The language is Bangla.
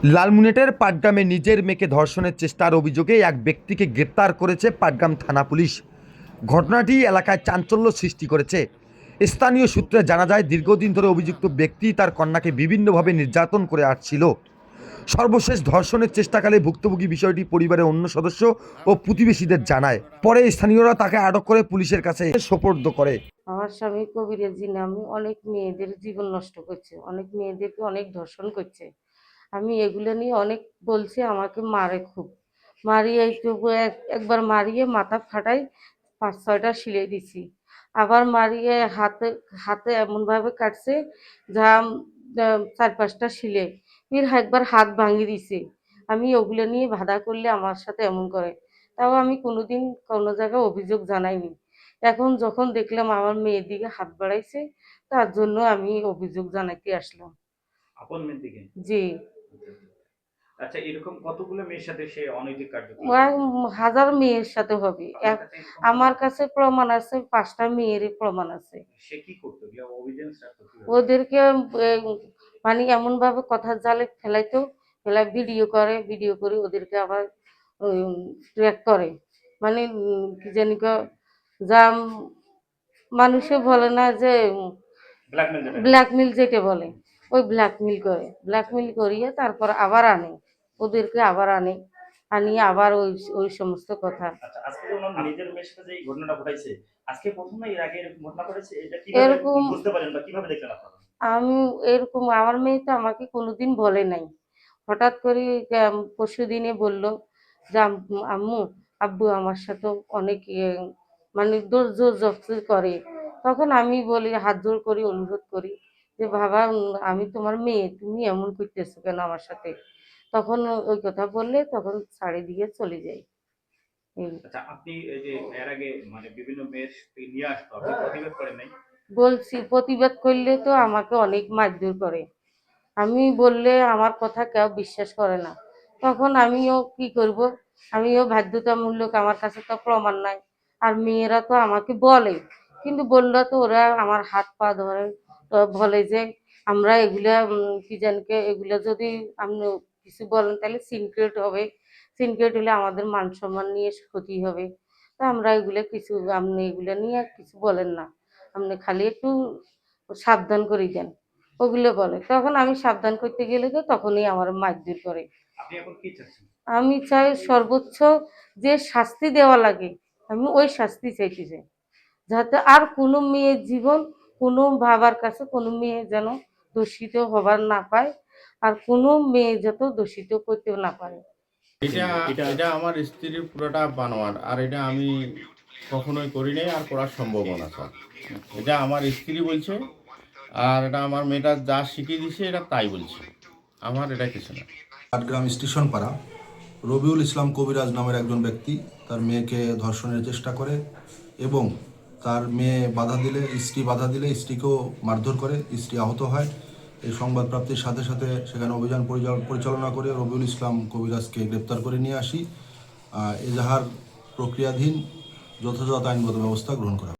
লালমনিরহাটের পাটগ্রামে নিজের মেয়েকে ধর্ষণের চেষ্টার অভিযোগে এক ব্যক্তিকে গ্রেপ্তার করেছে পাটগ্রাম থানা পুলিশ। ঘটনাটি এলাকায় চাঞ্চল্য সৃষ্টি করেছে। স্থানীয় সূত্রে জানা যায়, দীর্ঘদিন ধরে অভিযুক্ত ব্যক্তি তার কন্যাকে বিভিন্নভাবে নির্যাতন করে আসছিল। সর্বশেষ ধর্ষণের চেষ্টাকালে ভুক্তভোগী বিষয়টি পরিবারের অন্য সদস্য ও প্রতিবেশীদের জানায়। পরে স্থানীয়রা তাকে আটক করে পুলিশের কাছে সোপর্দ করে। আমার স্বামী কবিরাজি নামে অনেক মেয়েদের জীবন নষ্ট করছে, অনেক মেয়েদেরকে অনেক ধর্ষণ করছে। আমি এগুলো নিয়ে অনেক বলছি, আমাকে মারে খুব, মারিয়ে একবার মারিয়ে মাথা ফাটাই 5-6টা সিলাই দিছি। আবার মারিয়ে হাতে হাতে এমনভাবে কাটছে যা 4-5টা সিলাই, ফির একবার হাত ভাঙিয়ে দিছে। আমি ওগুলো নিয়ে বাধা করলে আমার সাথে এমন করে। তাও আমি কোনোদিন কোনো জায়গায় অভিযোগ জানাইনি। এখন যখন দেখলাম আমার মেয়ের দিকে হাত বাড়াইছে, তার জন্য আমি অভিযোগ জানাইতে আসলাম। আপন মেয়ের দিকে? জি। আচ্ছা, এরকম কতগুলো মেয়ের সাথে সে অনৈতিক কার্যকলাপ ওয়াই করছে? হাজার মেয়ের সাথে হবে। আপনার কাছে এরকম আমার প্রমাণ? কাছে প্রমাণ আছে, 5টা মেয়েরই প্রমাণ আছে। সে কি করতো? এগুলা অভিযান রাখতো কিভাবে? ওদেরকে এ মানে এমনভাবে কথার জালে ফেলাইতো, ভিডিও করে, ভিডিও করে ওদেরকে আবার ট্র্যাক করে। মানে কি জানি যা মানুষে বলে না যে ব্ল্যাকমেইল যেটাকে বলে। ব্ল্যাকমেইল যেটা বলে, ওই ব্ল্যাকমেইল করে। ব্ল্যাকমেইল করিয়ে তারপর আবার আনে। ওদেরকে আবার আনে। আনিয়ে আবার ওই ওই সমস্ত কথা। আচ্ছা, আজকে যে ওনার নিজের মেয়ের সাথে যে এই ঘটনাটা ঘটাইছে, আজকে ১ম না এর আগে এরকম ঘটনা ঘটেছে? এটা কিভাবে এরকম বুঝতে পারেন বা কিভাবে দেখলেন আপনারা? আমি এরকম আমার মেয়ে তো আমাকে কোনোদিন বলে নাই। হঠাৎ করে পরশুদিনে বলল যে, আম্মু, আব্বু আমার সাথে অনেক মানে জোর জবরদস্তি করে। তখন আমি বলি, হাত জোড় করি, অনুরোধ করি যে, বাবা, আমি তোমার মেয়ে, তুমি এমন করতেছো কেন আমার সাথে? তখন ওই কথা বললে তখন ছাড়ি দিয়ে চলে যাই। এই আচ্ছা, আপনি এই যে এর আগে মানে বিভিন্ন মেয়ের থেকে নিয়ে আসতো, আপনি প্রতিবাদ করেন নাই? বলছি, প্রতিবাদ করলে তো আমাকে অনেক মারধর করে। আমি বললে আমার কথা কেউ বিশ্বাস করে না। তখন আমিও কি করব? আমিও বাধ্যতামূলক, আমার কাছে তো প্রমাণ নাই। আর মেয়েরা তো আমাকে বলে, কিন্তু বললে তো ওরা আমার হাত পা ধরে, বলে যে আমরা এগুলা কি জানিকে এগুলা যদি আপনি কিছু বলেন তাহলে সিনক্রেট হবে। সিনক্রেট হলে আমাদের মান সম্মান নিয়ে ক্ষতি হবে। তা আমরা এগুলা কিছু, আপনি এগুলা নিয়ে কিছু বলেন না। আপনি খালি একটু সাবধান করে দেন। ওগুলো বলে। তখন আমি সাবধান করতে গেলে তো তখনই আমার মারধর করে। আপনি এখন কি চাচ্ছেন? আমি চাই সর্বোচ্চ যে শাস্তি দেওয়া লাগে, আমি ওই শাস্তি চাইতে চাই। যাতে আর কোনো মেয়ের জীবন, কোনো বাবার কাছে কোনো মেয়ে যেন দূষিত হবার না পায়। আর কোনো মেয়ে যাতে দূষিত করতেও না পারে। এটা এটা এটা আমার স্ত্রীর পুরোটা বানোয়াট। আর এটা আমি কখনোই করি নাই আর করার সম্ভাবনা স্যার। এটা আমার স্ত্রী বলছে, আর এটা আমার মেয়েটা যা শিখিয়ে দিছে এটা তাই বলছে। আমার এটা কিছু না। পাটগ্রাম স্টেশন পাড়া রবিউল ইসলাম কবিরাজ নামের একজন ব্যক্তি তার মেয়েকে ধর্ষণের চেষ্টা করে এবং তার মেয়ে বাধা দিলে, স্ত্রী বাধা দিলে স্ত্রীকেও মারধর করে, স্ত্রী আহত হয়। এই সংবাদ প্রাপ্তির সাথে সাথে সেখানে অভিযান পরিচালনা করে রবিউল ইসলাম কবিরাজকে গ্রেপ্তার করে নিয়ে আসি। এজাহার প্রক্রিয়াধীন, যথাযথ আইনগত ব্যবস্থা গ্রহণ করা।